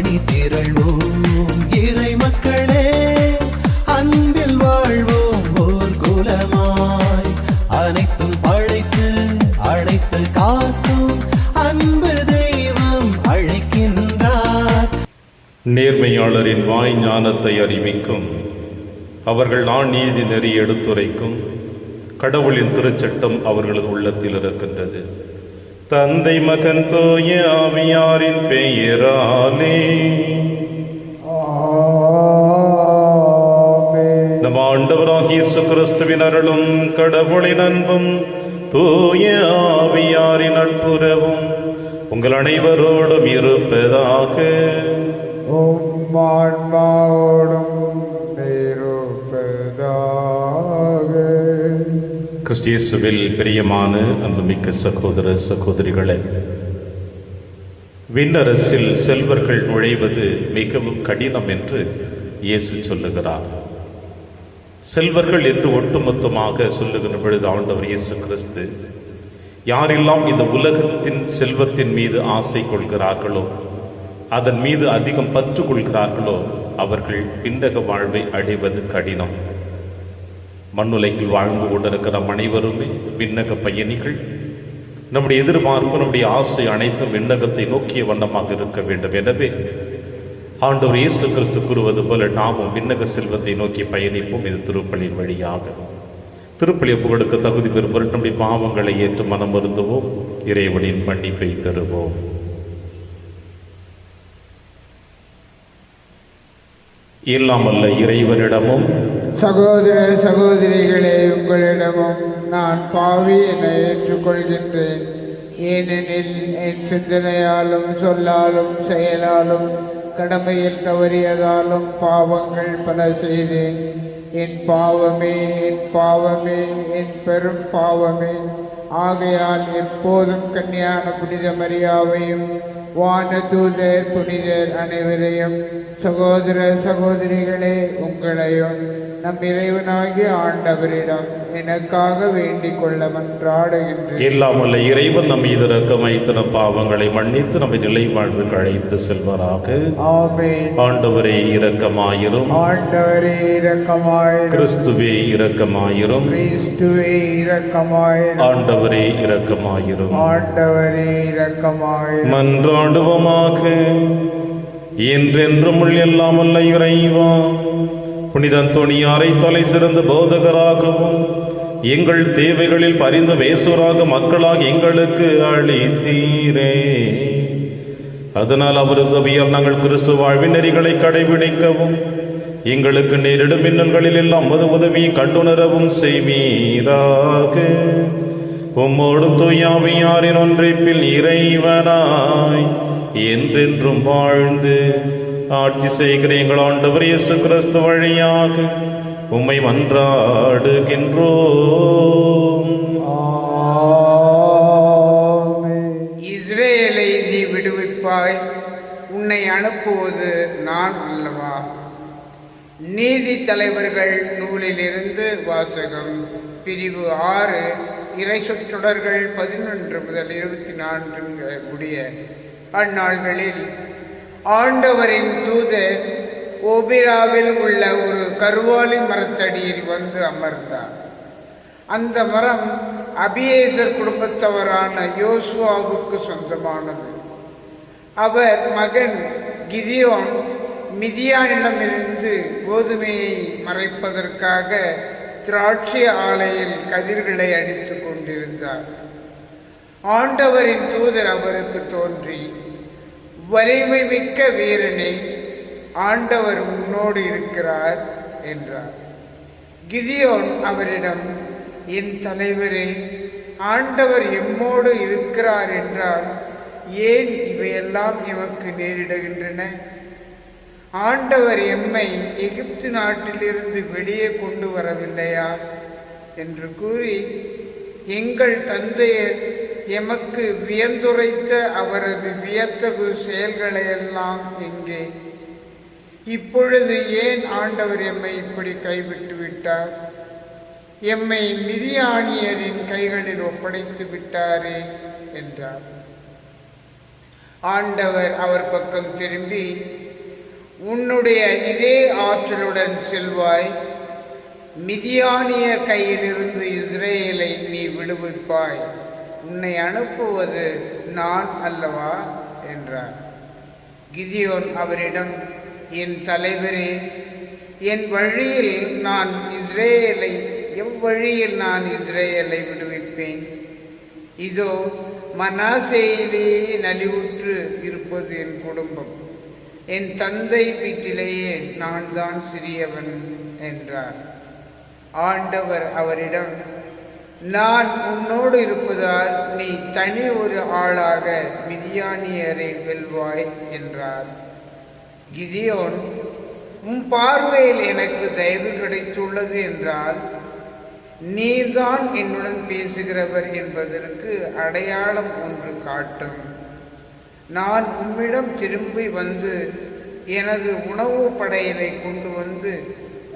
அணி திரள்வோம் இறை மக்களே, அன்பில் வாழ்வோம் ஓர் குலமாய். அனைத்தும் படைத்து அழைத்து காக்கும் அன்பு தெய்வம் அழைக்கின்றார். நேர்மையாளரின் வாய் ஞானத்தை அறிவிக்கும், அவர்கள் நீதி நெறி எடுத்துரைக்கும். கடவுளின் திருச்சட்டம் அவர்களது உள்ளத்தில் இருக்கின்றது. தந்தை மகன் தூய ஆவியாரின் பெயராலே நம் ஆண்டவராகிய இயேசு கிறிஸ்துவின் அருளும் கடவுளின் அன்பும் தூய ஆவியாரின் நட்புறவும் உங்கள் அனைவரோடும் இருப்பதாக. கிறிஸ்தியேசுவில் பிரியமான அன்புமிக்க சகோதர சகோதரிகளே, விண்ணரசில் செல்வர்கள் நுழைவது மிகவும் கடினம் என்று இயேசு சொல்லுகிறார். செல்வர்கள் என்று ஒட்டுமொத்தமாக சொல்லுகின்ற பொழுது ஆண்டவர் இயேசு கிறிஸ்து யாரெல்லாம் இந்த உலகத்தின் செல்வத்தின் மீது ஆசை கொள்கிறார்களோ, அதன் மீது அதிகம் பற்று கொள்கிறார்களோ, அவர்கள் விண்ணக வாழ்வை அடைவது கடினம். மண்ணுலகில் வாழ்ந்து கொண்டிருக்கிற நம் அனைவருமே விண்ணக பயணிகள். நம்முடைய எதிர்பார்ப்பு, நம்முடைய ஆசை அனைத்தும் விண்ணகத்தை நோக்கிய வண்ணமாக இருக்க வேண்டும். எனவே ஆண்டவர் இயேசு கிறிஸ்து கூறுவது போல நாமும் விண்ணக செல்வத்தை நோக்கி பயணிப்போம். இது திருப்பலியின் வழியாக. திருப்பலியை புகழுக்கு தகுதி பெறும் நம்முடைய பாவங்களை ஏற்று மனம் வருந்துவோம், இறைவனின் மன்னிப்பை பெறுவோம். இல்லாமல்ல இறைவனிடமும் சகோதர சகோதரிகளே, உங்களிடமும் நான் பாவி என ஏற்றுக்கொள்கின்றேன். ஏனெனில் என் சிந்தனையாலும் சொல்லாலும் செயலாலும் கடமையில் தவறியதாலும் பாவங்கள் பல செய்தேன். என் பாவமே, என் பாவமே, என் பெரும் பாவமே. ஆகையால் எப்போதும் கன்னியான புனித மரியாவையும் வானதூதர் புனிதர் அனைவரையும், சகோதர சகோதரிகளே உங்களையும் நம் இறைவனாகிய ஆண்டவரிடம் எனக்காக வேண்டிக் கொள்ள மன்றாடுகின்றேன். இல்லாமல்ல இறைவன் நம் மீது இரக்கம் வைத்து நம் பாவங்களை மன்னித்து நம்மை நிலை வாழ்வுக்கு அழைத்து செல்வாராக. ஆமென். ஆண்டவரே இரக்கமாயிரும். ஆண்டவரே இரக்கமாயிரும். கிறிஸ்துவே இரக்கமாயிரும். கிறிஸ்துவே இரக்கமாயிரும். ஆண்டவரே இரக்கமாயிரும். ஆண்டவரே இரக்கமாயிரும். மன்றாடுவோமாக. என்றென்றும் எல்லாமல்ல இறைவா, புனித அந்தோனியாரை தலை சிறந்த போதகராகவும் எங்கள் தேவைகளில் பரிந்து பேசுவராக மக்களாக எங்களுக்கு அளித்தீரே. அதனால் அவர் உதவியால் நாங்கள் கிறிஸ்து வாழ்வின் நெறிகளை கடைபிடிக்கவும் எங்களுக்கு நேரிடும் மின்னல்களில் எல்லாம் உதவியை கண்டுணரவும் செய்வீராக. உம்மோடும் தூயாவியாரின் ஒன்றைப்பில் இறைவனாய் என்றென்றும் வாழ்ந்து ஆட்சி செய்கிற எங்கள் ஆண்டவர் இயேசு கிறிஸ்து வழியாக உம்மை மன்றாடுகின்றோம். இஸ்ரேலை நீ விடுவிப்பாய், உன்னை அனுப்புவது நான் அல்லவா? நீதி தலைவர்கள் நூலிலிருந்து வாசகம். பிரிவு 6, இறை சொற்றொடர்கள் 11 முதல் 24 முடிய. அந்நாள்களில் ஆண்டவரின் தூதர் ஓபிராவில் உள்ள ஒரு கருவாலி மரத்தடியில் வந்து அமர்ந்தார். அந்த மரம் அபியேசர் குடும்பத்தவரான யோசுவாவுக்கு சொந்தமானது. அவர் மகன் கிதியோன் மிதியானிடமிருந்து கோதுமையை மறைப்பதற்காக திராட்சை ஆலையில் கதிர்களை அடித்து கொண்டிருந்தார். ஆண்டவரின் தூதர் அவருக்கு தோன்றி, வலிமை மிக்க வீரனே, ஆண்டவர் உன்னோடு இருக்கிறார் என்றார். கிதியோன் அவரிடம், என் தலைவரே, ஆண்டவர் எம்மோடு இருக்கிறார் என்றால் ஏன் இவையெல்லாம் எமக்கு நேரிடுகின்றன? ஆண்டவர் எம்மை எகிப்து நாட்டிலிருந்து வெளியே கொண்டு வரவில்லையா என்று கூறி, எங்கள் தந்தையர் எமக்கு வியந்துரைத்த அவரது வியத்தகு செயல்களையெல்லாம் எங்கே? இப்பொழுது ஏன் ஆண்டவர் எம்மை இப்படி கைவிட்டு விட்டார்? எம்மை மிதியானியரின் கைகளில் ஒப்படைத்து விட்டாரே என்றார். ஆண்டவர் அவர் பக்கம் திரும்பி, உன்னுடைய இதே ஆற்றலுடன் செல்வாய், மிதியானியர் கையிலிருந்து இஸ்ரேலை நீ விடுவிப்பாய், உன்னை அனுப்புவது நான் அல்லவா என்றார். கிதியோன் அவரிடம், என் தலைவரே, எவ்வழியில் நான் இஸ்ரேலை விடுவிப்பேன்? இதோ மனாசேயிலேயே நலிவுற்று இருப்பது என் குடும்பம், என் தந்தை வீட்டிலேயே நான் தான் சிறியவன் என்றார். ஆண்டவர் அவரிடம், நான் உன்னோடு இருப்பதால் நீ தனி ஒரு ஆளாக மிதியானியரை வெல்வாய் என்றார். கிதியோன், உன் பார்வையில் எனக்கு தயவு கிடைத்துள்ளது என்றால் நீர்தான் என்னுடன் பேசுகிறவர் என்பதற்கு அடையாளம் ஒன்று காட்டும். நான் உம்மிடம் திரும்பி வந்து எனது உணவு படையலை கொண்டு வந்து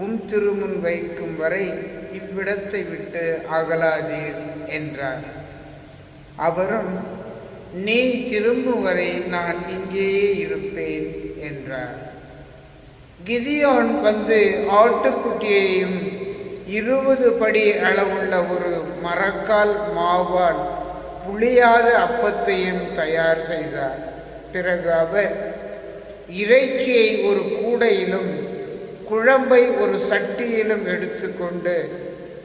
உம் திருமுன் வைக்கும் வரை இவ்விடத்தை விட்டு அகலாதீர் என்றார். அவரும், நீ திரும்பும் வரை நான் இங்கேயே இருப்பேன் என்றார். கிதியோன் வந்து ஆட்டுக்குட்டியையும் 20 படி அளவுள்ள ஒரு மரக்கால் மாவால் புளியாத அப்பத்தையும் தயார் செய்தார். பிறகு அவர் இறைச்சியை ஒரு கூடையிலும் குழம்பை ஒரு சட்டியிலும் எடுத்துக்கொண்டு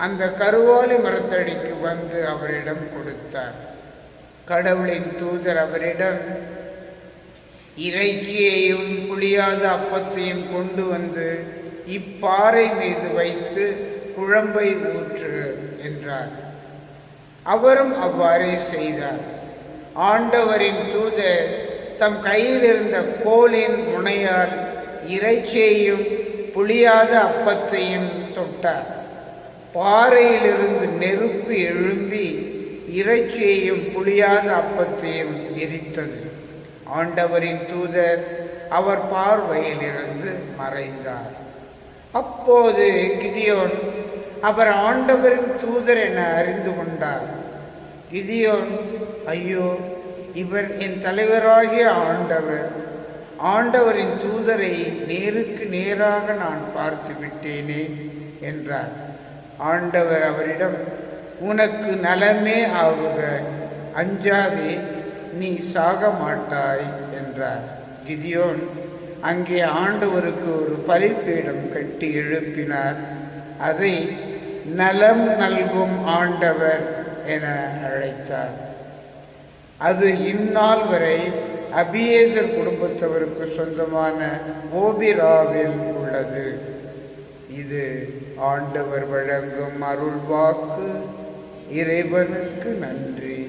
அந்த கருவாலி மரத்தடிக்கு வந்து அவரிடம் கொடுத்தார். கடவுளின் தூதர் அவரிடம், இறைச்சியையும் புளியாத அப்பத்தையும் கொண்டு வந்து இப்பாறை மீது வைத்து குழம்பை ஊற்று என்றார். அவரும் அவ்வாறே செய்தார். ஆண்டவரின் தூதர் தம் கையில் இருந்த கோலின் முனையால் இறைச்சியையும் புளியாத அப்பத்தையும் தொட்டார். பாறையிலிருந்து நெருப்பு எழும்பி இறைச்சியையும் புளியாத அப்பத்தையும் எரித்தது. ஆண்டவரின் தூதர் அவர் பார்வையிலிருந்து மறைந்தார். அப்போது கிதியோன் அவர் ஆண்டவரின் தூதர் என அறிந்து கொண்டார். கிதியோன், ஐயோ, இவர் என் தலைவராகிய ஆண்டவரின் தூதரை நேருக்கு நேராக நான் பார்த்து விட்டேனே என்றார். ஆண்டவர் அவரிடம், உனக்கு நலமே ஆகுக, அஞ்சாதே, நீ சாக மாட்டாய் என்றார். கிதியோன் அங்கே ஆண்டவருக்கு ஒரு பலிபீடம் கட்டி எழுப்பினார். அதை நலம் நல்கும் ஆண்டவர் என அழைத்தார். அது இந்நாள் வரை அபியேசர் குடும்பத்தவருக்கு சொந்தமான ஓபிராவில் உள்ளது. இது ஆண்டவர் வழங்கும் அருள்வாக்கு. இறைவனுக்கு நன்றி.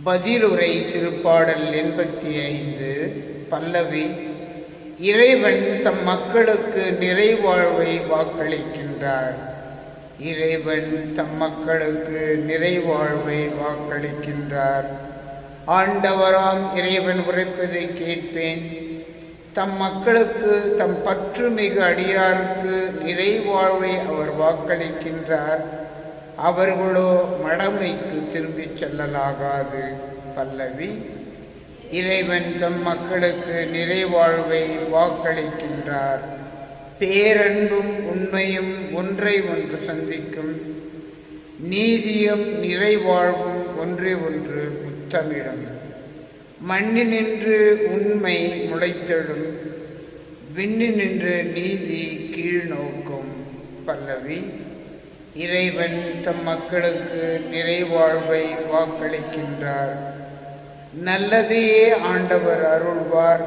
பதிலுரை திருப்பாடல் 85 பல்லவி. இறைவன் தம் மக்களுக்கு நிறைவாழ்வை வாக்களிக்கின்றார். இறைவன் தம் மக்களுக்கு நிறைவாழ்வை வாக்களிக்கின்றார். ஆண்டவராம் இறைவன் உரைப்பதை கேட்பேன். தம் மக்களுக்கு, தம் பற்றுமிகு அடியாருக்கு நிறைவாழ்வை அவர் வாக்களிக்கின்றார். அவர்களோ மடமைக்கு திரும்பிச் செல்லலாகாது. பல்லவி. இறைவன் தம் மக்களுக்கு நிறைவாழ்வை வாக்களிக்கின்றார். பேரன்பும் உண்மையும் ஒன்றை ஒன்று சந்திக்கும். நீதியும் நிறைவாழ்வும் ஒன்றை ஒன்று முத்தமிடும். மண்ணினின்று உண்மை முளைத்தெழும், விண்ணினின்று நீதி கீழ் நோக்கும். பல்லவி. இறைவன் தம் மக்களுக்கு நிறைவாழ்வை வாக்களிக்கின்றார். நல்லதையே ஆண்டவர் அருள்வார்.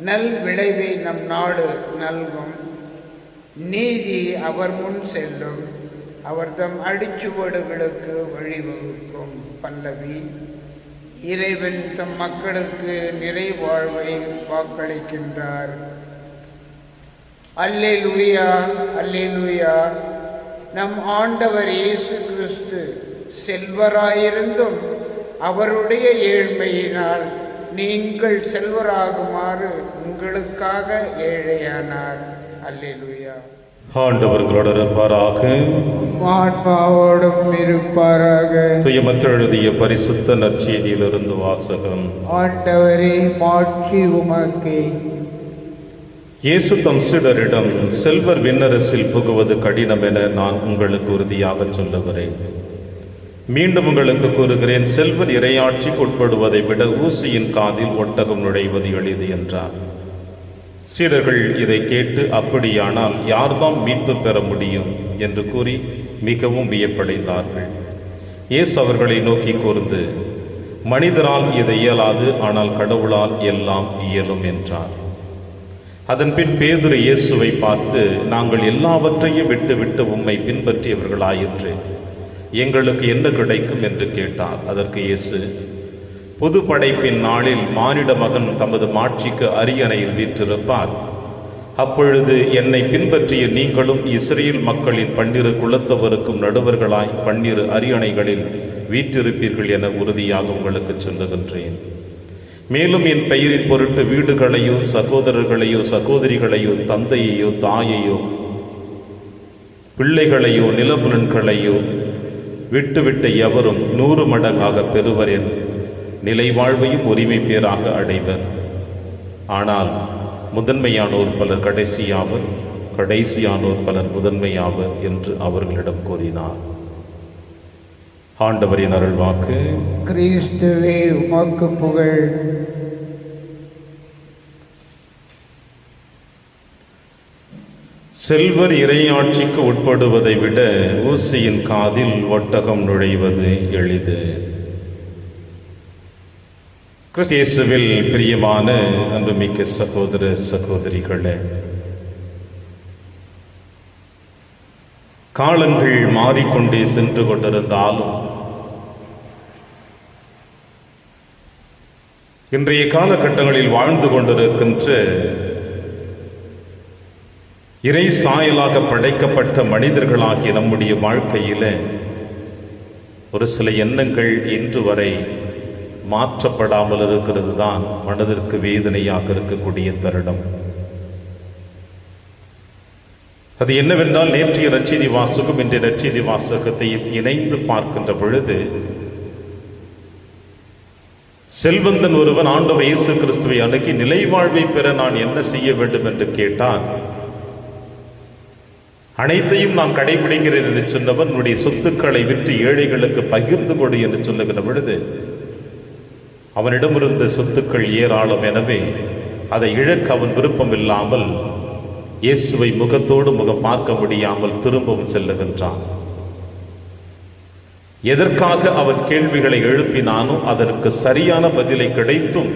நல் விளைவை நம் நாடு நல்கும். நீதி அவர் முன் செல்லும். அவர் தம் அடிச்சுவடுகளுக்கு வழிவகுக்கும். பல்லவி. இறைவன் தம் மக்களுக்கு நிறைவாழ்வை வாக்களிக்கின்றார். அல்லேலூயா, அல்லேலூயா. நம் ஆண்டவர் இயேசு கிறிஸ்து செல்வராயிருந்தும் அவருடைய ஏழ்மையினால் நீங்கள் செல்வராகுமாறு உங்களுக்காக ஏழையானார். அல்லேலூயா. ஆண்டவர்களோடு இருப்பாராக. ஆத்மாவோடும் இருப்பாராக. துயமற்ற எழுதிய பரிசுத்த நற்செய்தியிலிருந்து வாசகம். ஆண்டவரே மாட்சி உமக்கே. இயேசு தம் சீடரிடம், செல்வர் விண்ணரசில் புகுவது கடினம் என நான் உங்களுக்கு உறுதியாக சொல்லுகிறேன். மீண்டும் உங்களுக்கு கூறுகிறேன், செல்வர் இறையாட்சிக்கு உட்படுவதை விட ஊசியின் காதில் ஒட்டகம் நுழைவது எளிது என்றார். சீடர்கள் இதை கேட்டு, அப்படியானால் யார்தான் மீட்பு பெற முடியும் என்று கூறி மிகவும் வியப்படைந்தார்கள். இயேசு அவர்களை நோக்கி கூர்ந்து, மனிதரால் இதை இயலாது, ஆனால் கடவுளால் எல்லாம் இயலும் என்றார். அதன்பின் பேதுரு இயேசுவை பார்த்து, நாங்கள் எல்லாவற்றையும் விட்டு உம்மை பின்பற்றியவர்களாயிற்று, எங்களுக்கு என்ன கிடைக்கும் என்று கேட்டார். அதற்கு இயேசு, புது படைப்பின் நாளில் மானிட மகன் தமது மாட்சிக்கு அரியணையில் வீற்றிருப்பார். அப்பொழுது என்னை பின்பற்றிய நீங்களும் இஸ்ரேல் மக்களின் 12 குலத்தவருக்கும் நடுவர்களாய் 12 அரியணைகளில் வீற்றிருப்பீர்கள் என உறுதியாக உங்களுக்கு சொல்லுகின்றேன். மேலும் என் பெயரின் பொருட்டு வீடுகளையோ சகோதரர்களையோ சகோதரிகளையோ தந்தையையோ தாயையோ பிள்ளைகளையோ நிலபுலன்களையோ விட்டுவிட்ட எவரும் 100 மடங்காக பெறுவர் என் நிலை வாழ்வையும் உரிமை பேராக அடைவர். ஆனால் முதன்மையானோர் பலர் கடைசியாவர், கடைசியானோர் பலர் முதன்மையாவர் என்று அவர்களிடம் கூறினார். ஆண்டவரின் அருள்வாக்கு. கிறிஸ்துவே உமக்கு புகழ். செல்வர் இறையாட்சிக்கு உட்படுவதை விட ஊசியின் காதில் ஒட்டகம் நுழைவது எளிது. கிறிஸ்து இயேசுவில் பிரியமான அன்புமிக்க சகோதர சகோதரிகளே, காலங்கள் மாறிக்கொண்டே சென்று கொண்டிருந்தாலும் இன்றைய காலகட்டங்களில் வாழ்ந்து கொண்டிருக்கின்ற இறை சாயலாக படைக்கப்பட்ட மனிதர்களாகிய நம்முடைய வாழ்க்கையில ஒரு சில எண்ணங்கள் இன்று வரை மாற்றப்படாமல் இருக்கிறது தான் மனதிற்கு வேதனையாக இருக்கக்கூடிய தருணம். அது என்னவென்றால், நேற்றைய நற்செய்தி வாசகம் இன்றைய நற்செய்தி வாசகத்தை இணைந்து பார்க்கின்ற பொழுது, செல்வந்தன் ஒருவன் ஆண்டவர் இயேசு கிறிஸ்துவை அணுகி, நிலை வாழ்வை பெற நான் என்ன செய்ய வேண்டும் என்று கேட்டான். அனைத்தையும் நான் கடைபிடிக்கிறேன் என்று சொன்னவன், உன்னுடைய சொத்துக்களை விற்று ஏழைகளுக்கு பகிர்ந்து கொடு என்று சொல்லுகிற பொழுது, அவனிடமிருந்த சொத்துக்கள் ஏராளம். எனவே அதை இழக்க அவன் விருப்பம் இல்லாமல் இயேசுவை முகத்தோடு முகம் பார்க்க முடியாமல் திரும்பவும் செல்லுகின்றான். எதற்காக அவன் கேள்விகளை எழுப்பினானோ அதற்கு சரியான பதிலை கிடைத்தும்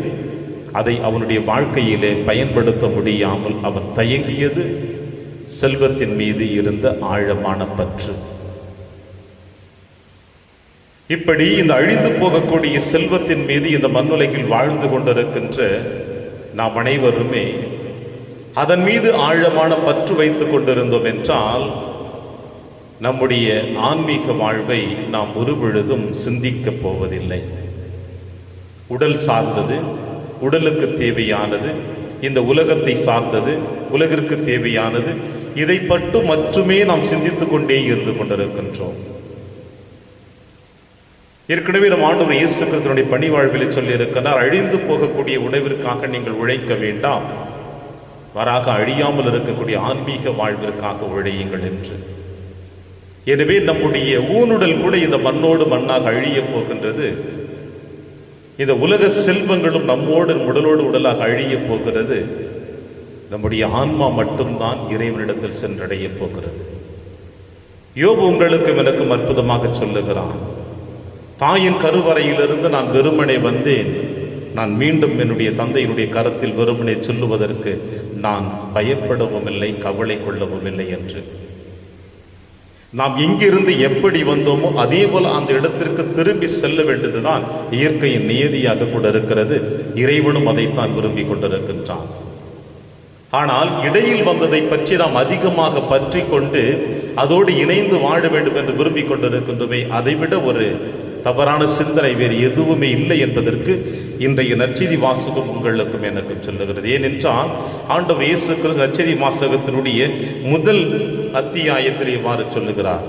அதை அவனுடைய வாழ்க்கையிலே பயன்படுத்த முடியாமல் அவன் தயங்கியது செல்வத்தின் மீது இருந்த ஆழமான பற்று. இப்படி இந்த அழிந்து போகக்கூடிய செல்வத்தின் மீது இந்த மண்ணுலகில் வாழ்ந்து கொண்டிருக்கின்ற நாம் அனைவருமே அதன் மீது ஆழமான பற்று வைத்துக் கொண்டிருந்தோம் என்றால் நம்முடைய ஆன்மீக வாழ்வை நாம் ஒருபொழுதும் சிந்திக்கப் போவதில்லை. உடல் சார்ந்தது, உடலுக்கு தேவையானது, இந்த உலகத்தை சார்ந்தது, உலகிற்கு தேவையானது, இதை பற்றி மட்டுமே நாம் சிந்தித்துக் கொண்டே இருந்து கொண்டிருக்கின்றோம். ஏற்கனவே நம் ஆண்டவர் இயேசு கிறிஸ்துவினுடைய பணி வாழ்வில் சொல்லி இருக்கிறார், அழிந்து போகக்கூடிய உணவிற்காக நீங்கள் உழைக்க வேண்டாம், மாறாக அழியாமல் இருக்கக்கூடிய ஆன்மீக வாழ்விற்காக உழையுங்கள் என்று. எனவே நம்முடைய ஊனுடல் கூட இந்த மண்ணோடு மண்ணாக அழிய போகின்றது. இந்த உலக செல்வங்களும் நம்மோடு உடலோடு உடலாக அழிய போகிறது. நம்முடைய ஆன்மா மட்டும்தான் இறைவனிடத்தில் சென்றடைய போகிறது. யோபு உங்களுக்கும் எனக்கும் அற்புதமாக சொல்லுகிறான், தாயின் கருவறையிலிருந்து நான் வெறுமனே வந்தேன், நான் மீண்டும் என்னுடைய தந்தையினுடைய கரத்தில் வெறுமனே சொல்லுவதற்கு நான் பயப்படவும் இல்லை, கவலை கொள்ளவும் இல்லை என்று. நாம் இங்கிருந்து எப்படி வந்தோமோ அதே போல அந்த இடத்திற்கு திரும்பி செல்ல வேண்டியதுதான் இயற்கையின் நியதியாக கூட இருக்கிறது. இறைவனும் அதைத்தான் விரும்பி கொண்டிருக்கின்றான். ஆனால் இடையில் வந்ததை பற்றி நாம் அதிகமாக பற்றி கொண்டு அதோடு இணைந்து வாழ வேண்டும் என்று விரும்பி கொண்டிருக்கின்றோமே, அதைவிட ஒரு தவறான சிந்தனை வேறு எதுவுமே இல்லை என்பதற்கு இன்றைய நற்செய்தி வாசகம் உங்களுக்கும் எனக்கும் சொல்லுகிறது. ஏனென்றால் ஆண்டவர் இயேசு கிறிஸ்து நற்செய்தி வாசகத்தினுடைய முதல் அத்தியாயத்தில் இவ்வாறு சொல்லுகிறார்,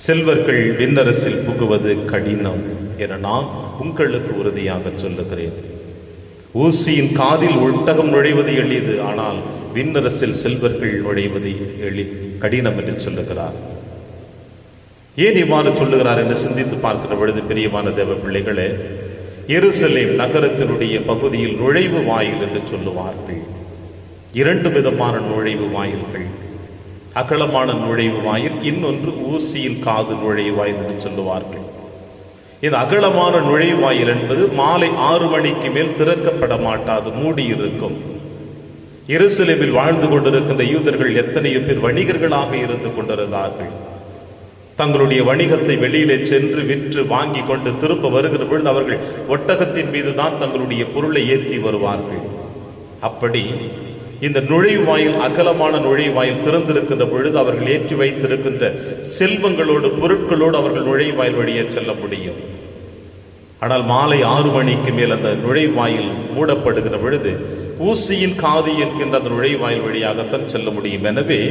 செல்வர்கள் விண்ணரசில் புகுவது கடினம் என நான் உங்களுக்கு உறுதியாக சொல்லுகிறேன். ஊசியின் காதில் ஒட்டகம் நுழைவது எளிது, ஆனால் விண்ணரசில் செல்வர்கள் நுழைவது கடினம் என்று சொல்லுகிறார். ஏன் இவ்வாறு சொல்லுகிறார் என்று சிந்தித்து பார்க்கிற பொழுது, பிரியமான தேவ பிள்ளைகளே, எருசலேம் நகரத்தினுடைய பகுதியில் நுழைவு வாயில் என்று சொல்லுவார்கள். 2 விதமான நுழைவு வாயில்கள், அகலமான நுழைவு வாயில், இன்னொன்று ஊசியின் காது நுழைவு வாயில் என்று சொல்லுவார்கள். இந்த அகலமான நுழைவாயில் என்பது மாலை 6 மணிக்கு மேல் திறக்கப்பட மாட்டாது, மூடியிருக்கும். எருசலேமில் வாழ்ந்து கொண்டிருக்கின்ற யூதர்கள் எத்தனையோ பேர் வணிகர்களாக இருந்து கொண்டிருந்தார்கள். தங்களுடைய வணிகத்தை வெளியிலே சென்று விற்று வாங்கி கொண்டு திரும்ப வருகிற பொழுது அவர்கள் ஒட்டகத்தின் மீது தான் தங்களுடைய பொருளை ஏற்றி வருவார்கள். அப்படி இந்த நுழைவாயில், அகலமான நுழைவாயில் திறந்திருக்கின்ற பொழுது அவர்கள் ஏற்றி வைத்திருக்கின்ற செல்வங்களோடு பொருட்களோடு அவர்கள் நுழைவாயில் வழியே செல்ல முடியும். ஆனால் மாலை 6 மணிக்கு மேல் அந்த நுழைவாயில் மூடப்படுகிற பொழுது ஊசியின் காது என்கின்ற அந்த நுழைவாயில் வழியாகத்தான் செல்ல முடியும். எனவே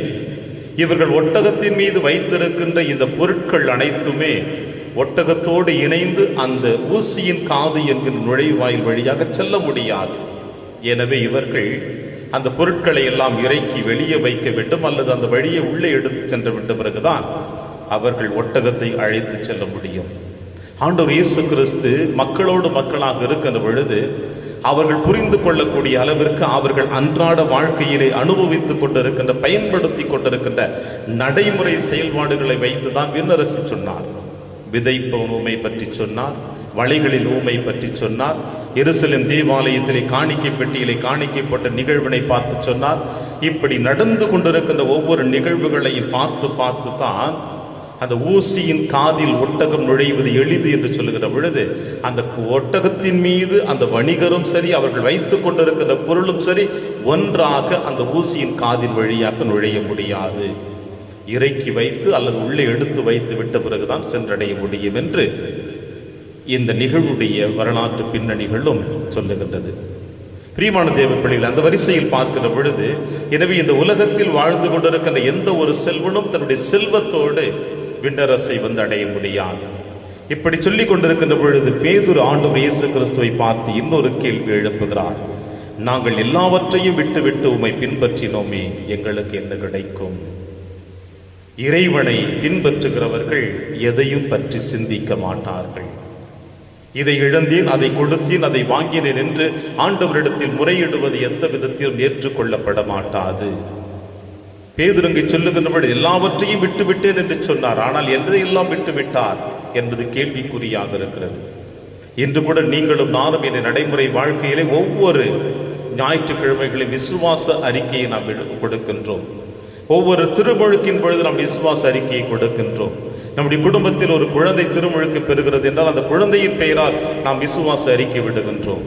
இவர்கள் ஒட்டகத்தின் மீது வைத்திருக்கின்ற இந்த பொருட்கள் அனைத்துமே ஒட்டகத்தோடு இணைந்து அந்த ஊசியின் காது என்கின்ற நுழைவாயில் வழியாக செல்ல முடியாது. எனவே இவர்கள் அந்த பொருட்களை எல்லாம் இறக்கி வெளியே வைக்க வேண்டும், அல்லது அந்த வழியை உள்ளே எடுத்து சென்று விட்ட பிறகுதான் அவர்கள் ஒட்டகத்தை அழைத்து செல்ல முடியும். ஆண்டவர் இயேசு கிறிஸ்து மக்களோடு மக்களாக இருக்கின்ற பொழுது அவர்கள் புரிந்து கொள்ளக்கூடிய அளவிற்கு அவர்கள் அன்றாட வாழ்க்கையிலே அனுபவித்துக் கொண்டிருக்கின்ற, பயன்படுத்தி கொண்டிருக்கின்ற நடைமுறை செயல்பாடுகளை வைத்துதான் விண்ணரசு சொன்னார். விதைப்பவன் ஊமை பற்றி சொன்னார், வளைகளில் ஊமை பற்றி சொன்னார், எருசலேம் தேவாலயத்திலே காணிக்கை பெட்டியிலே காணிக்கைப்பட்ட நிகழ்வினை பார்த்து சொன்னார். இப்படி நடந்து கொண்டிருக்கின்ற ஒவ்வொரு நிகழ்வுகளையும் பார்த்து பார்த்து தான் அந்த ஊசியின் காதில் ஒட்டகம் நுழைவது எளிது என்று சொல்லுகிற பொழுது, அந்த ஒட்டகத்தின் மீது அந்த வணிகரும் சரி, அவர்கள் வைத்துக் கொண்டிருக்கிற பொருளும் சரி, ஒன்றாக அந்த ஊசியின் காதில் வழியாக நுழைய முடியாது. இறக்கி வைத்து அல்லது உள்ளே எடுத்து வைத்து விட்ட பிறகுதான் சென்றடைய முடியும் என்று இந்த நிகழ்வுடைய வரலாற்று பின்னணிகளும் சொல்லுகின்றது. பிரியமான தேவ பிள்ளைகள், அந்த வரிசையில் பார்க்கிற பொழுது, எனவே இந்த உலகத்தில் வாழ்ந்து கொண்டிருக்கின்ற எந்த ஒரு செல்வனும் தன்னுடைய செல்வத்தோடு விண்ணரசை வந்து அடைய முடியாது. இப்படி சொல்லிக் கொண்டிருக்கின்ற பொழுது பேதுரு ஆண்டவர் இயேசு கிறிஸ்துவை பார்த்து இன்னொரு கேள்வி எழுப்புகிறார். நாங்கள் எல்லாவற்றையும் விட்டு உம்மை பின்பற்றினோமே, எங்களுக்கு என்ன கிடைக்கும்? இறைவனை பின்பற்றுகிறவர்கள் எதையும் பற்றி சிந்திக்க மாட்டார்கள். இதை இழந்தேன், அதை கொடுத்தேன், அதை வாங்கினேன் என்று ஆண்டவரிடத்தில் முறையிடுவது எந்த விதத்திலும் ஏற்றுக்கொள்ளப்பட மாட்டாது. பேதுரு சொல்லுகின்றபடி எல்லாவற்றையும் விட்டுவிட்டேன் என்று சொன்னார். ஆனால் எதையெல்லாம் விட்டுவிட்டார் என்பது கேள்விக்குறியாக இருக்கிறது. இன்று கூட நீங்களும் நானும் என்ற நடைமுறை வாழ்க்கையிலே ஒவ்வொரு ஞாயிற்றுக்கிழமைகளில் விசுவாச அறிக்கையை நாம் கொடுக்கின்றோம். ஒவ்வொரு திருமுழுக்கின் பொழுது நாம் விசுவாச அறிக்கையை கொடுக்கின்றோம். நம்முடைய குடும்பத்தில் ஒரு குழந்தை திருமுழுக்கு பெறுகிறது என்றால் அந்த குழந்தையின் பெயரால் நாம் விசுவாச அறிக்கை விடுகின்றோம்.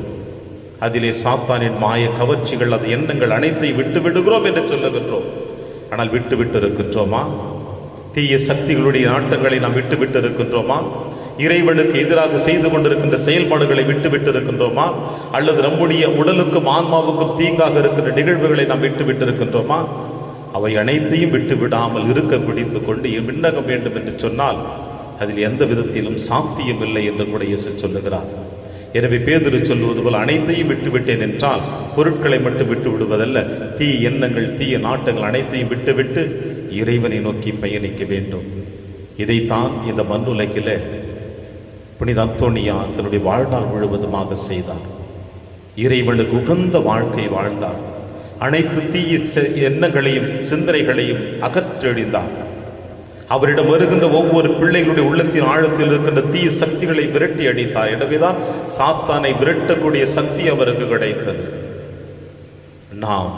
அதிலே சாத்தானின் மாய கவர்ச்சிகள், அது எண்ணங்கள் அனைத்தை விட்டு விடுகிறோம் என்று சொல்லுகின்றோம். ஆனால் விட்டு இருக்கின்றோமா? தீய சக்திகளுடைய நாட்டங்களை நாம் விட்டு இருக்கின்றோமா? இறைவனுக்கு எதிராக செய்து கொண்டிருக்கின்ற செயல்பாடுகளை விட்டு இருக்கின்றோமா? அல்லது நம்முடைய உடலுக்கும் ஆன்மாவுக்கும் தீங்காக இருக்கின்ற நிகழ்வுகளை நாம் விட்டு இருக்கின்றோமா? அவை அனைத்தையும் விட்டு விடாமல் இருக்க பிடித்து கொண்டு விண்ணகம் வேண்டும் என்று சொன்னால் அதில் எந்த விதத்திலும் சாத்தியம் இல்லை என்று கூட இயேசு சொல்லுகிறார். எனவே பேதுரு சொல்லுவது போல் அனைத்தையும் விட்டுவிட்டேன் என்றால் பொருட்களை மட்டும் விட்டு விடுவதல்ல, தீ எண்ணங்கள், தீய நாட்டங்கள் அனைத்தையும் விட்டுவிட்டு இறைவனை நோக்கி பயணிக்க வேண்டும். இதைத்தான் இந்த மண்ணுலகில் புனித அந்தோனியா தன்னுடைய வாழ்நாள் முழுவதுமாக செய்தார். இறைவனுக்கு உகந்த வாழ்க்கை வாழ்ந்தார். அனைத்து தீய எண்ணங்களையும் சிந்தனைகளையும் அகற்றெறிந்தார். அவரிடம் வருகின்ற ஒவ்வொரு பிள்ளைகளுடைய உள்ளத்தின் ஆழத்தில் இருக்கின்ற தீய சக்திகளை விரட்டி அடித்தார். எனவேதான் சாத்தானை விரட்டக்கூடிய சக்தி அவருக்கு கிடைத்தது. நாம்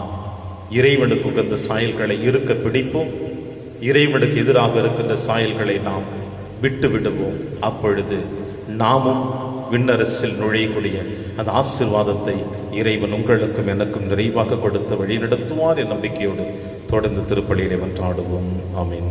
இறைவனுக்கு உகந்த சாயல்களை இருக்க பிடிப்போம், இறைவனுக்கு எதிராக இருக்கின்ற சாயல்களை நாம் விட்டு விடுவோம். அப்பொழுது நாமும் விண்ணரசில் நுழையக்கூடிய அந்த ஆசீர்வாதத்தை இறைவன் உங்களுக்கும் எனக்கும் நிறைவாக கொடுத்து வழி நடத்துவார் என் நம்பிக்கையோடு தொடர்ந்து திருப்பலியிலே மன்றாடுவோம். ஆமென்.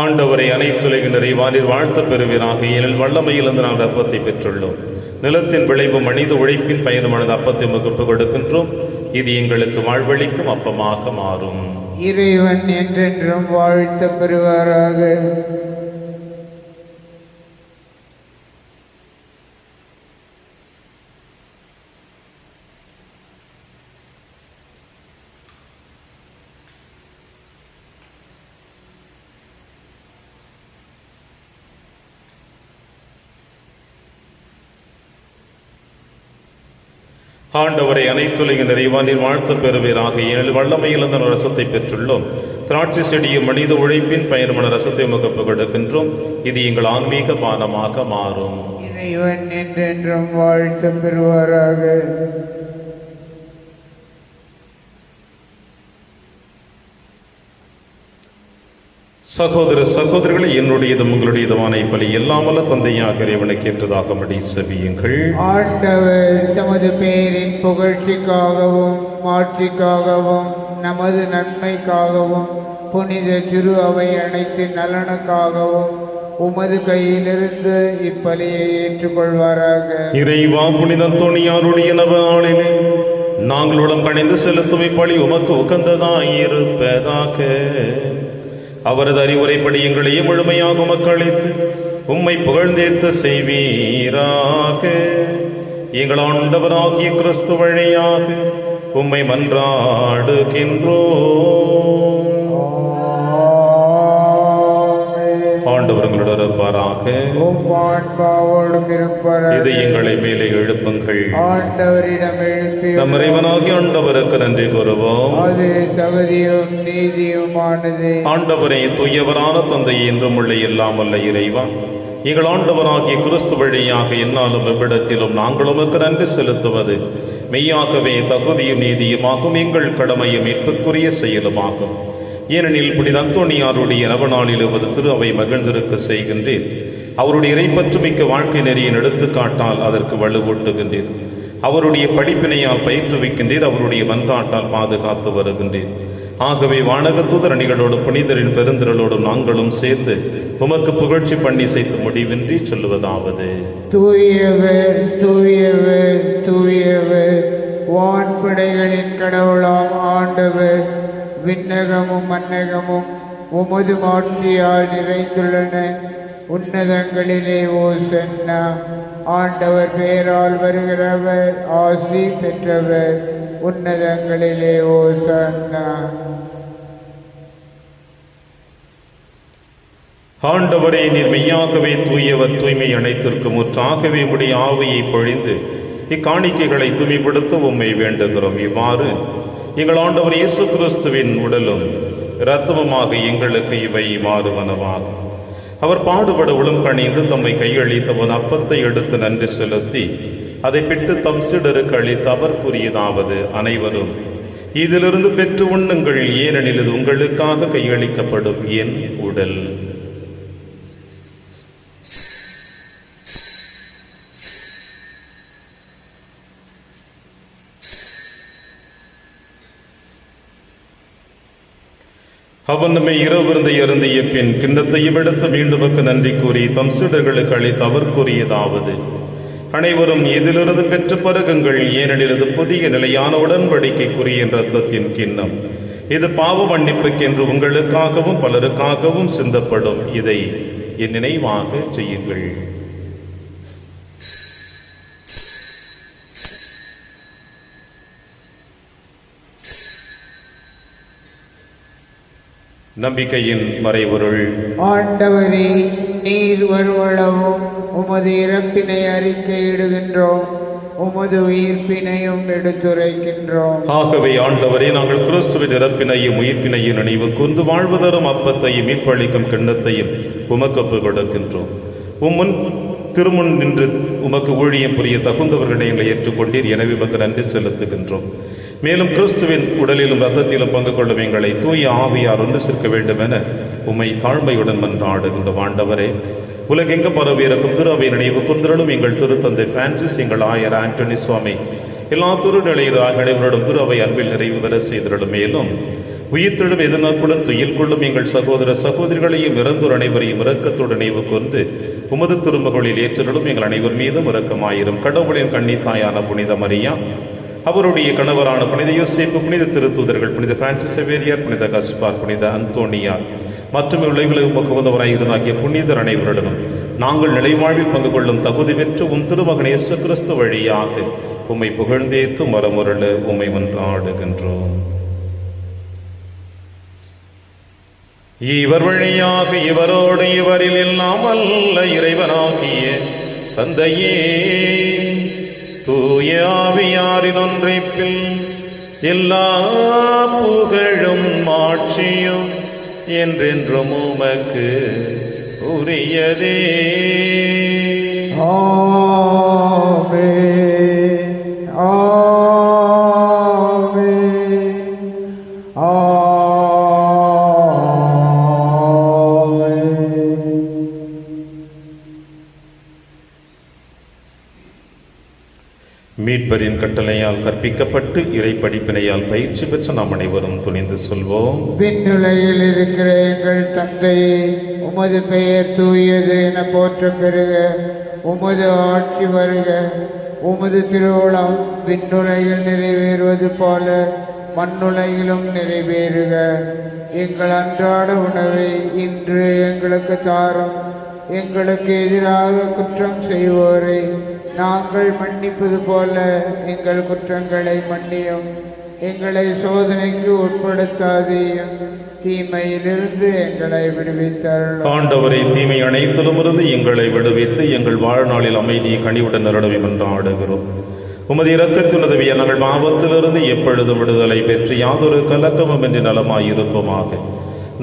ஆண்டவரை அனைத்துலகின் நிறைவானில் வாழ்த்த பெறுவீராக. ஏனில் வல்லமையிலிருந்து நாங்கள் அப்பத்தை பெற்றுள்ளோம். நிலத்தின் விளைவு மனித உழைப்பின் பயணமானது அப்பத்தை முகப்பு கொடுக்கின்றோம். இது எங்களுக்கு வாழ்வளிக்கும் அப்பமாக மாறும். இறைவன் என்றென்றும் வாழ்த்த பெறுவாராக. ஆண்டவரை அனைத்துலகின் நிறைவானில் வாழ்த்த பெறுவீராக. ஏனில் வல்லமையிலிருந்த ரசத்தை பெற்றுள்ளோம். திராட்சை செடியும் மனித உழைப்பின் பயணமான ரசத்தை முகப்பு கொடுக்கின்றோம். இது எங்கள் ஆன்மீக பானமாக மாறும். இறைவன் என்றென்றும் வாழ்த்த பெறுவாராக. சகோதர சகோதரிகளை, என்னுடையதும் உங்களுடையதுமான பலி எல்லாமல்ல தந்தையாக இறைவனுக்கு ஏற்றதாகும்படி செபியுங்கள். ஆண்டவர் தமது பெயரின் புகழ்ச்சிக்காகவும் மாட்சிக்காகவும் நமது நன்மைக்காகவும் புனித திரு அவை அனைத்து நலனுக்காகவும் உமது கையிலிருந்து இப்பலியை ஏற்றுக்கொள்வாராக. இறைவா, புனித அந்தோணியாருடைய நவநாளிலே நாங்களுடன் கணிந்து செலுத்தும் இப்பலி உமக்கு உகந்ததாயிருப்பதாக. அவரது அறிவுரைப்படி எங்களையும் முழுமையாக உமக்கு அளித்து உம்மை புகழ்ந்தேத்த செய்வீராக. எங்கள் ஆண்டவராகிய கிறிஸ்து வழியாக உம்மை மன்றாடுகின்றோம். ஆண்டவர் உங்களோடு இருப்பாராக. இதை எங்களை மேலே எழுப்புங்கள். ஆண்டவரிடம் எழுப்பி நம் இறைவனாகிய ஆண்டவருக்கு நன்றி கூறுவோம். அது தகுதியும் நீதியுமானது. ஆண்டவரே, தூயவரான தந்தை என்றும் உள்ள எல்லாம் வல்ல இறைவா, எங்கள் ஆண்டவராகிய கிறிஸ்து வழியாக என்னாலும் எவ்விடத்திலும் நாங்கள் உமக்கு நன்றி செலுத்துவது மெய்யாகவே தகுதியும் நீதியுமாகும், எங்கள் கடமையும் மீட்புக்குரிய செயலுமாகும். ஏனெனில் புனித அந்தோணியாருடைய நவநாளில் ஒரு திரு அவை மகிழ்ந்திருக்க செய்கின்றேன். அவருடைய இறைப்பற்றுமிக்க வாழ்க்கை நெறியின் எடுத்துக்காட்டால் அதற்கு வலுவூட்டுகின்றேன். அவருடைய படிப்பினையால் பயிற்றுவிக்கின்றேன். அவருடைய மன்றாட்டால் பாதுகாத்து வருகின்றேன். ஆகவே வானக தூதர் அணிகளோடும் புனிதரின் பெருந்திரளோடும் நாங்களும் சேர்ந்து உமக்கு புகழ்ச்சி பண்ணி செய்து முடிவின்றி சொல்லுவதாவது: தூயவர் தூயவர் தூயவர், வான்படைகளின் கடவுளாம் ஆண்டவர். விண்ணகமும் மன்னகமும் உமது மாட்சியால் நிறைந்துள்ளன. உன்னதங்களிலே ஓசன்னா. ஆண்டவர் பெயரால் வருகிறவர் ஆசி பெற்றவர். உன்னதங்களிலே ஓசன்னா. ஆண்டவரே, நீர் மெய்யாகவே தூயவர். தூய்மை அனைத்திற்கும் முற்றாகவே உம்முடைய ஆவியை பொழிந்து இக்காணிக்கைகளை தூய்மைப்படுத்த உம்மை வேண்டுகிறோம். இவ்வாறு எங்கள் ஆண்டவர் இயேசு கிறிஸ்துவின் உடலும் இரத்தமுமாக எங்களுக்கு இவை மாறுவனவாகும். அவர் பாடுபட ஒழுங்கணிந்து தம்மை கையளித்தவன் அப்பத்தை எடுத்து நன்றி செலுத்தி அதை பிட்டு தம் சீடருக்கு அளித்து அவர் கூறியதாவது: அனைவரும் இதிலிருந்து பெற்று உண்ணுங்கள், ஏனெனில் இது உங்களுக்காக கையளிக்கப்படும் என் உடல். அவன் நம்மை இரவிருந்தை அருந்திய பின் கிண்ணத்தையும் எடுத்து மீண்டும் நன்றி கூறி தம் சீடர்களுக்கு அளித்து அவர் கூறியதாவது: அனைவரும் இதிலிருந்து பெற்று பருகுங்கள், ஏனெனில் இது புதிய நிலையான உடன்படிக்கைக்குரிய இரத்தத்தின் கிண்ணம். இது பாவ மன்னிப்புக்கென்று உங்களுக்காகவும் பலருக்காகவும் சிந்தப்படும். இதை என் நினைவாக செய்யுங்கள். நம்பிக்கையின் மறைபொருள். ஆண்டவரே, நீர் வருவளவும் உமது இறப்பினை அறிக்கையிடுகின்றோம், உமது உயிர்ப்பினையும் எடுத்துரைக்கின்றோம். ஆகவே ஆண்டவரே, நாங்கள் கிறிஸ்துவின் இறப்பினையும் உயிர்ப்பினையும் நினைவு கூர்ந்து வாழ்வு தரும் அப்பத்தையும் மீட்பளிக்கும் கிண்ணத்தையும் உமக்கு ஒப்புக் கொடுக்கின்றோம். உம்முன் திருமுன் நின்று உமக்கு ஊழியம் புரிய தகுந்தவர்களை எங்களை ஏற்றுக்கொண்டீர். எனவே உமக்கு நன்றி செலுத்துகின்றோம். மேலும் கிறிஸ்துவின் உடலிலும் இரத்தத்திலும் பங்கு கொள்ளும் எங்களை தூய ஆவியார் ஒன்று சேர்க்க வேண்டும் என உம்மை தாழ்மையுடன் மன்றாடுகின்றோம். ஆண்டவரே, உலகெங்கு பரவி இருக்கும் திரு அவை நினைவு கொண்டிருளும் எங்கள் திருத்தந்தை பிரான்சிஸ், எங்கள் ஆயர் ஆண்டனி சுவாமி, எல்லா திருநிலையராக அனைவரோடும் திரு அவை அன்பில் நிறைவு பெற செய்திருளும். மேலும் உயிர்த்தெழும் எதிர்நோக்குடன் துயில் கொள்ளும் எங்கள் சகோதர சகோதரிகளையும் இறந்தோர் அனைவரையும் இரக்கத்தோடு நினைவு கொண்டு உமது திருமகளில் ஏற்றலும் எங்கள் அனைவர் மீதும் இரக்கமாயிரும். கடவுளின் கன்னி தாயான புனித மரியா, அவருடைய கணவரான புனித யோசேப்பு, புனித திருத்தூதர்கள், புனித பிரான்சிஸ் சேவேரியார், புனித கஸ்பார், புனித அந்தோனியார் மற்றும் உலகில் உமக்கு இருந்தாகிய புனிதர் அனைவரிடமும் நாங்கள் நிலைவாழ்வில் பங்கு கொள்ளும் தகுதி பெற்று உம் திருமகன் இயேசு கிறிஸ்து வழியாக உம்மை புகழ்ந்தேத்து மரமுரள உம்மை மன்றாடுகின்றோம். இவர் வழியாக இவரோடு இவரில் எல்லாம் அல்ல இறைவனாகிய தந்தையே, தூய ஆவியாரின் ஒன்றைப்பில் எல்லா புகழும் ஆட்சியும் என்றென்றும் உமக்கு உரியதே. ஆமென், ஆமென், ஆமென். மீட்பரின் கட்டளையால் கற்பிக்கப்பட்டு இறை படிப்பினையால் பயிற்சி பெற்ற நாம் அனைவரும் துணிந்து சொல்வோம். விண்ணுலகில் இருக்கிற எங்கள் தந்தையே, உமது பெயர் தூயது என போற்ற பெறுக. உமது ஆட்சி வருக. உமது திருவுளம் விண்ணுலகில் நிறைவேறுவது போல மண்ணுலகிலும் நிறைவேறுக. எங்கள் அன்றாட உணவை இன்று எங்களுக்கு தாரும். எங்களுக்கு எதிராக குற்றம் செய்வோரை நாங்கள் மன்னிப்பது போல எங்கள் குற்றங்களை மன்னியும். எங்களை சோதனைக்கு உட்படுத்தாதேயும், தீமையிலிருந்து எங்களை விடுவித்தருளும். ஆண்டவரை, தீமை அனைத்திலுமிருந்து எங்களை விடுவித்து எங்கள் வாழ்நாளில் அமைதியை கனிவுடன் அருளவே மன்றாடுகிறோம். உமது இரக்கத்தின் உதவியை நாங்கள் பாவத்திலிருந்து எப்பொழுதும் விடுதலை பெற்று யாதொரு கலக்கமும் என்று நலமாயிருப்போமாக.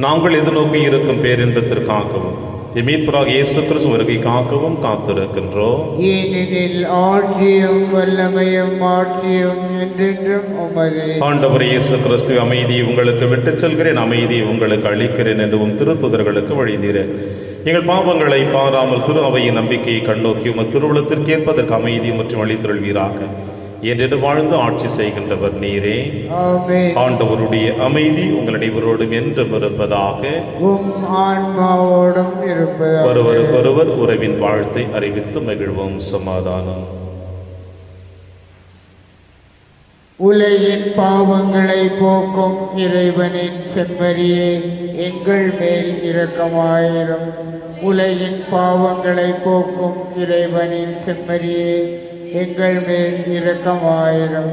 நாங்கள் எதிர்நோக்கி இருக்கும் பேரின்பத்திற்காகவும் மீட்பராக இயேசு கிறிஸ்து வருகை காக்கவும் காத்திருக்கின்றோம். ஏனெனில் ஆட்சியும் வல்லமையும் ஆட்சியும் என்றென்றும் உமதே. ஆண்டவர் இயேசு கிறிஸ்து, அமைதியை உங்களுக்கு விட்டுச் செல்கிறேன், அமைதியை உங்களுக்கு அளிக்கிறேன் என்று உம் திருத்துதர்களுக்கு வழிந்தீரேன். எங்கள் பாவங்களை பாராமல் திரு அவையின் நம்பிக்கையை கண்ணோக்கி உமது திருவுளத்திற்கு ஏற்பதற்கு அமைதி மற்றும் அளித்தருள்வீராக. என்று வாழ்ந்து ஆட்சி செய்கின்றவர் நீரே. ஆமென். ஆண்டவருடைய அமைதி உங்கள் அனைவரோடும் என்றும் இருப்பதாக. உம் ஆன்மாவோடும் இருப்பதாக. ஒருவருக்கொருவர் உறவின் வாழ்த்தை அறிவித்து மகிழ்வோம். சமாதானம். உலகின் பாவங்களை போக்கும் இறைவனின் செம்மறியே, எங்கள் மேல் இரக்கமாயிரும். உலகின் பாவங்களை போக்கும் இறைவனின் செம்மறியே, எங்கள் மேல் இரக்கமாயிரும்.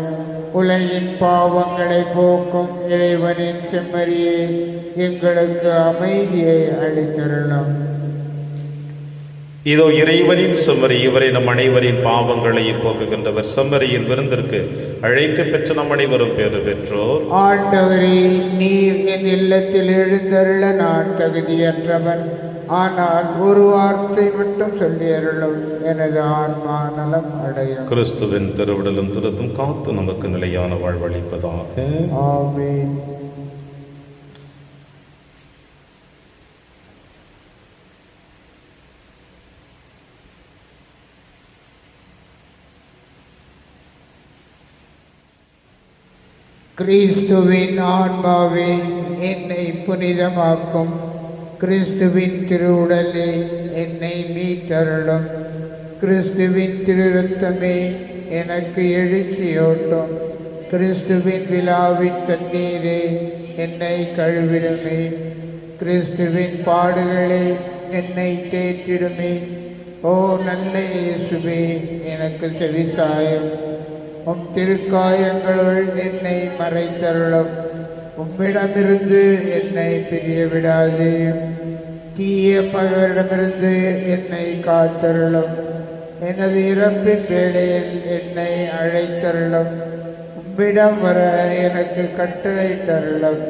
உலகின் பாவங்களை போக்கும் இறைவனின் செம்மறியே, எங்களுக்கு அமைதியை அளித்தருளும். இதோ இறைவனின் செம்மறி, இவரை நம் அனைவரின் பாவங்களை போக்குகின்றவர். செம்மறியின் விருந்திற்கு அழைக்க பெற்ற நம் அனைவரும் பேறு பெற்றோர். ஆண்டவரே, நீர் என் இல்லத்தில் எழுந்தருள நான் தகுதியற்றவன். ஆனால் ஒரு வார்த்தை மட்டும் சொல்லி அருளும், எனது ஆன்மா நலம் அடையும். கிறிஸ்துவின் திருவிடலும் திருத்தும் காத்து நமக்கு நிலையான வாழ்வளிப்பதாக. ஆமென். கிறிஸ்துவின் ஆன்மாவே, என்னை புனிதமாக்கும். கிறிஸ்துவின் திருவுடலே, என்னை மீட்டருளும். கிறிஸ்துவின் திருரத்தமே, எனக்கு எழுச்சியோட்டும். கிறிஸ்துவின் விழாவின் தண்ணீரே, என்னை கழுவிடுமே. கிறிஸ்துவின் பாடுகளே, என்னை தேற்றிடுமே. ஓ நல்ல இயேசுவே, எனக்கு செவிசாயும். உம் திருக்காயங்களுள் என்னை மறைத்தருளும். உம்மிடமிருந்து என்னை பிரிய விடாதேயும். தீய பகைவரிடமிருந்து என்னை காத்தருளும். எனது இறப்பின் வேளையில் என்னை அழைத்தருளும். உம்மிடம் வர எனக்கு கட்டளை தருளும்.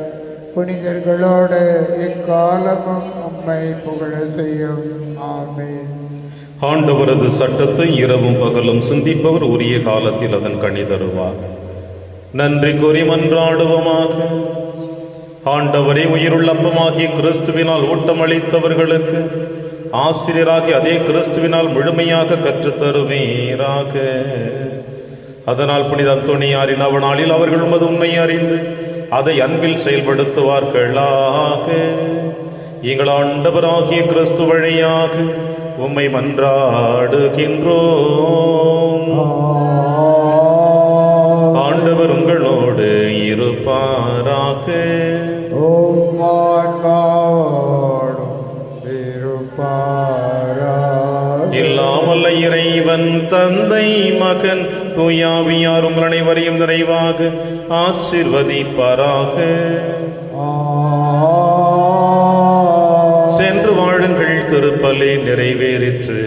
புனிதர்களோடு எக்காலமும் உம்மை புகழ செய்யும். ஆமென். ஆண்டவரது சட்டத்தை இரவும் பகலும் சிந்திப்பவர் உரிய காலத்தில் அதன் கனி தருவார். நன்றி கூறி மன்றாடுவோமாக. ஆண்டவரே, உயிருள்ள அப்பமாகிய கிறிஸ்துவினால் ஊட்டமளித்தவர்களுக்கு ஆசிரியராகி அதே கிறிஸ்துவினால் முழுமையாக கற்றுத்தருவீராக. அதனால் புனித அந்தோனியாரின் அவனாளில் அவர்கள் உமது உண்மையை அறிந்து அதை அன்பில் செயல்படுத்துவார்களாக. எங்கள் ஆண்டவராகிய கிறிஸ்து வழியாக உம்மை மன்றாடுகின்றோம். ஆண்டவர் உங்களோடு இருப்பாராக. எல்லாம் வல்ல இறைவன் தந்தை மகன் தூயாவியார் உங்கள் அனைவரையும் நிறைவாக ஆசீர்வதிப்பாராக. சென்று வாழுங்கள், திருப்பலி நிறைவேறிற்று.